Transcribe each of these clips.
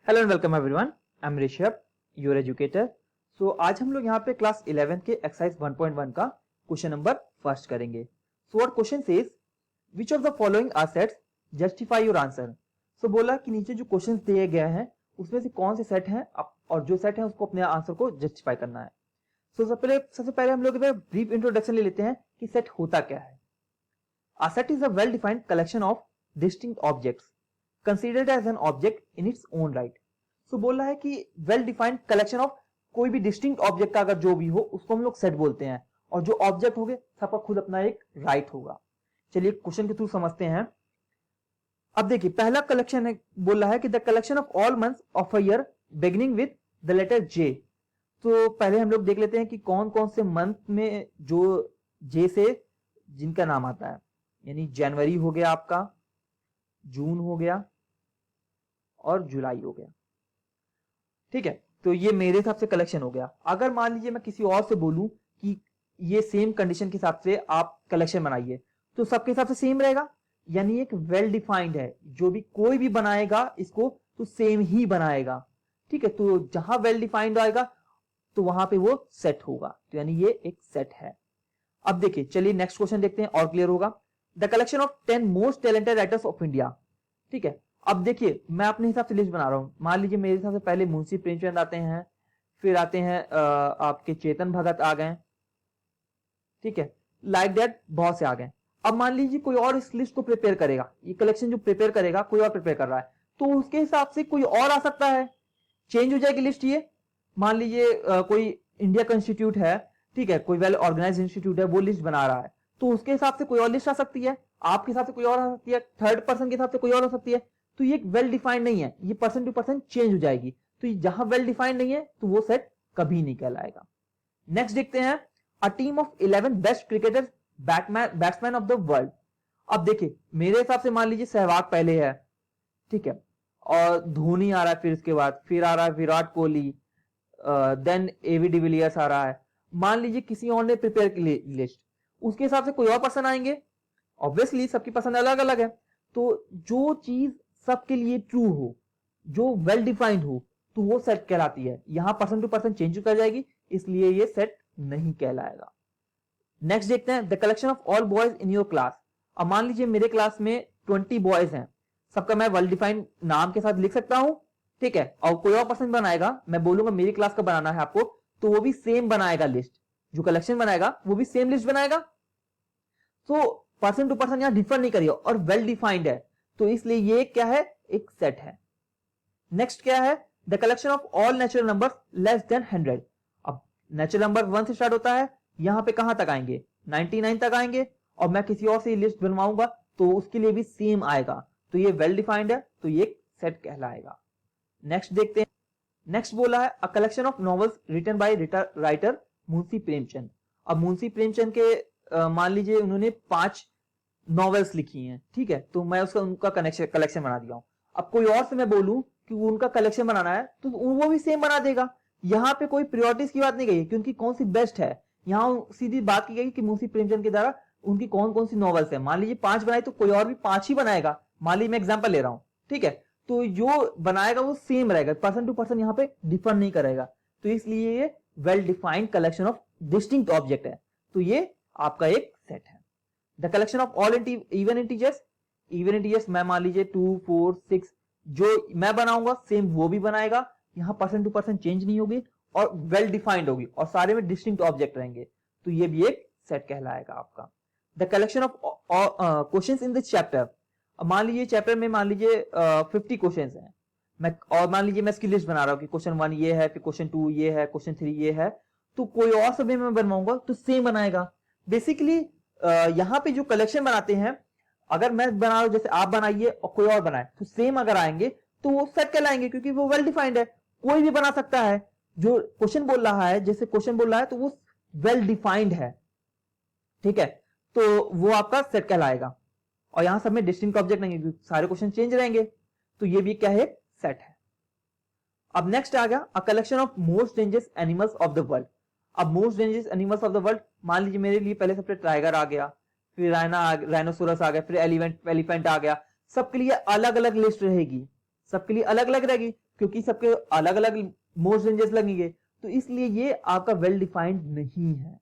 Hello and welcome everyone, I am Rishabh, your educator. So आज हम लोग यहाँ पे क्लास 11 के एक्सरसाइज 1.1 का क्वेश्चन नंबर फर्स्ट करेंगे। So what question says, which of the following are sets justify your answer. So बोला कि नीचे जो क्वेश्चंस दिए गए हैं उसमें से कौन से सेट हैं और जो सेट है उसको अपने आंसर को जस्टिफाई करना है। सो सबसे पहले हम लोग ब्रीफ इंट्रोडक्शन ले लेते हैं कि सेट होता क्या है। A set is a well-defined collection of distinct objects considered as an object in its own right. So बोल रहा है कि well-defined collection of कोई भी distinct object का अगर जो भी हो उसको हम लोग सेट बोलते हैं और जो ऑब्जेक्ट होंगे सबका खुद अपना एक राइट होगा। चलिए क्वेश्चन के थ्रू समझते हैं। अब देखिए पहला कलेक्शन है, बोल रहा है कि the collection of all months of a year beginning with the letter J. तो पहले हम लोग देख लेते हैं कि कौन कौन से मंथ में जो जे से जिनका नाम आता है, यानी जनवरी हो गया आपका, जून हो गया और जुलाई हो गया। ठीक है, तो ये मेरे हिसाब से कलेक्शन हो गया। अगर मान लीजिए मैं किसी और से बोलूं कि ये सेम कंडीशन के हिसाब से आप कलेक्शन बनाइए तो सबके हिसाब से सेम रहेगा, यानी एक वेल डिफाइंड है। जो भी कोई भी बनाएगा इसको तो सेम ही बनाएगा। ठीक है, तो जहां वेल डिफाइंड आएगा तो वहां पे वो सेट होगा, तो यानी ये एक सेट है। अब देखिए चलिए नेक्स्ट क्वेश्चन देखते हैं और क्लियर होगा। The collection of 10 most talented writers of India. ठीक है, अब देखिए मैं अपने हिसाब से लिस्ट बना रहा हूं। मान लीजिए मेरे हिसाब से पहले मुंशी प्रेमचंद आते हैं, फिर आते हैं आपके चेतन भगत आ गए। ठीक है, लाइक दैट बहुत से आ गए। अब मान लीजिए कोई और इस लिस्ट को प्रिपेयर करेगा, ये कलेक्शन जो प्रिपेयर करेगा कोई और प्रिपेयर कर रहा है, तो उसके हिसाब से कोई और आ सकता है, चेंज हो जाएगी लिस्ट। ये मान लीजिए कोई इंडिया का इंस्टीट्यूट है, ठीक है, कोई वेल ऑर्गेनाइज इंस्टीट्यूट है, वो लिस्ट बना रहा है, तो उसके हिसाब से कोई और लिस्ट आ सकती है, आपके हिसाब से कोई और आ सकती है, थर्ड पर्सन के हिसाब से कोई और हो सकती है। तो ये वेल डिफाइंड नहीं है, ये पर्सन टू पर्सन चेंज हो जाएगी। तो जहां वेल डिफाइंड नहीं है तो वो सेट कभी नहीं कहलाएगा। नेक्स्ट देखते हैं, a team of 11 best cricketers batsman of the world. अब देखिए मेरे हिसाब से मान लीजिए सहवाग पहले है, ठीक है, और धोनी आ रहा है, फिर इसके बाद फिर आ रहा है Virat Kohli, then A B de Villiers आ रहा है। मान लीजिए किसी और ने प्रिपेयर की लिस्ट, उसके हिसाब से कोई और पर्सन आएंगे, ऑब्वियसली सबकी पसंद अलग अलग है। तो जो चीज सबके लिए ट्रू हो, जो वेल डिफाइंड हो, तो वो सेट कहलाती है। यहां पर्सन टू पर्सन चेंज कर जाएगी, इसलिए ये सेट नहीं कहलाएगा। नेक्स्ट देखते हैं, the collection of all boys in your class. अब मान लीजिए मेरे क्लास में 20 बॉयज हैं, सबका मैं वेल डिफाइंड नाम के साथ लिख सकता हूं, ठीक है, और कोई और पर्सन बनाएगा, मैं बोलूंगा मेरी क्लास का बनाना है आपको, तो वो भी सेम बनाएगा लिस्ट, जो कलेक्शन बनाएगा वो भी सेम लिस्ट बनाएगा। तो पर्सन टू पर्सन यहां डिफर नहीं करिए और वेल डिफाइंड है, तो इसलिए ये क्या है, एक सेट है। नेक्स्ट क्या है, the collection of all natural numbers less than 100। अब नेचुरल नंबर 1 से स्टार्ट होता है, यहां पे कहां तक आएंगे, 99 तक आएंगे, और मैं किसी और से लिस्ट बनवाऊंगा तो उसके लिए भी सेम आएगा, तो ये वेल डिफाइंड है, तो ये सेट कहलाएगा। नेक्स्ट देखते हैं, नेक्स्ट बोला है a collection of novels written by writer Munshi Premchand. अब मुंशी प्रेमचंद के मान लीजिए उन्होंने 5 नॉवेल्स लिखी हैं, ठीक है, तो मैं उनका कलेक्शन बना दिया हूं। अब कोई और से मैं बोलूं कि उनका कलेक्शन बनाना है तो वो भी सेम बना देगा। यहां पे कोई प्रायोरिटीज की बात नहीं गई क्योंकि कौन सी बेस्ट है, यहां सीधी बात की गई कि मुंशी प्रेमचंद के द्वारा उनकी कौन कौन सी नॉवेल्स है। मान लीजिए 5 बनाई तो कोई और भी 5 ही बनाएगा, मान लीजिए मैं एग्जाम्पल ले रहा हूं, ठीक है, तो जो बनाएगा वो सेम रहेगा, पर्सन टू पर्सन यहाँ पे डिफर नहीं करेगा। तो इसलिए ये well defined collection of distinct object है, तो ये आपका एक सेट है। The collection of all even integers मैं मान लीजिए 2, 4, 6 जो मैं बनाऊंगा सेम वो भी बनाएगा, यहाँ पर्सन टू पर्सन चेंज नहीं होगी और वेल डिफाइंड होगी और सारे में डिस्टिंक्ट ऑब्जेक्ट रहेंगे, तो ये भी एक सेट कहलाएगा आपका। The collection of questions in this chapter. मान लीजिए चैप्टर में मान लीजिए 50 क्वेश्चंस हैं, मैं और मान लीजिए मैं इसकी लिस्ट बना रहा हूं कि क्वेश्चन 1 ये है, फिर क्वेश्चन 2 ये है, क्वेश्चन 3 ये है, तो कोई और सभी मैं बनवाऊंगा तो सेम बनाएगा। बेसिकली यहाँ पे जो कलेक्शन बनाते हैं, अगर मैं बना रहा हूं जैसे आप बनाइए और कोई और बनाए तो सेम अगर आएंगे तो वो सेट कहलाएंगे क्योंकि वो वेल डिफाइंड है, कोई भी बना सकता है। जो क्वेश्चन बोल रहा है, जैसे क्वेश्चन बोल रहा है तो वो वेल डिफाइंड है, ठीक है, तो वो आपका सेट कहलाएगा। और यहां सब में डिस्टिंक्ट ऑब्जेक्ट नहीं है, सारे क्वेश्चन चेंज रहेंगे, तो ये भी क्या है, सेट है। अब नेक्स्ट आ गया a collection of most dangerous animals of the world. अब most dangerous animals of the world, मान लीजिए मेरे लिए पहले सबसे टाइगर आ गया, फिर राइनोसोरस आ गया, फिर एलिफेंट आ गया, सबके लिए अलग अलग लिस्ट रहेगी, सबके लिए अलग अलग रहेगी, क्योंकि सबके अलग अलग मोस्ट रेंजेस लगेंगे, तो इसलिए ये आपका वेल डिफाइंड नहीं है।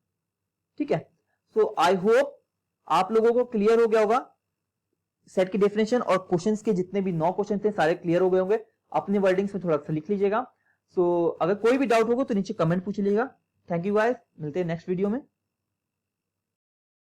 ठीक है, सो आई होप आप लोगों को क्लियर हो गया होगा सेट की डेफिनेशन, और क्वेश्चंस के जितने भी 9 क्वेश्चन थे सारे क्लियर हो गए होंगे। अपने वर्डिंग्स में थोड़ा सा लिख लीजिएगा। सो अगर कोई भी डाउट होगा तो नीचे कमेंट पूछ लीजिएगा। थैंक यू गाइस, मिलते हैं नेक्स्ट वीडियो में।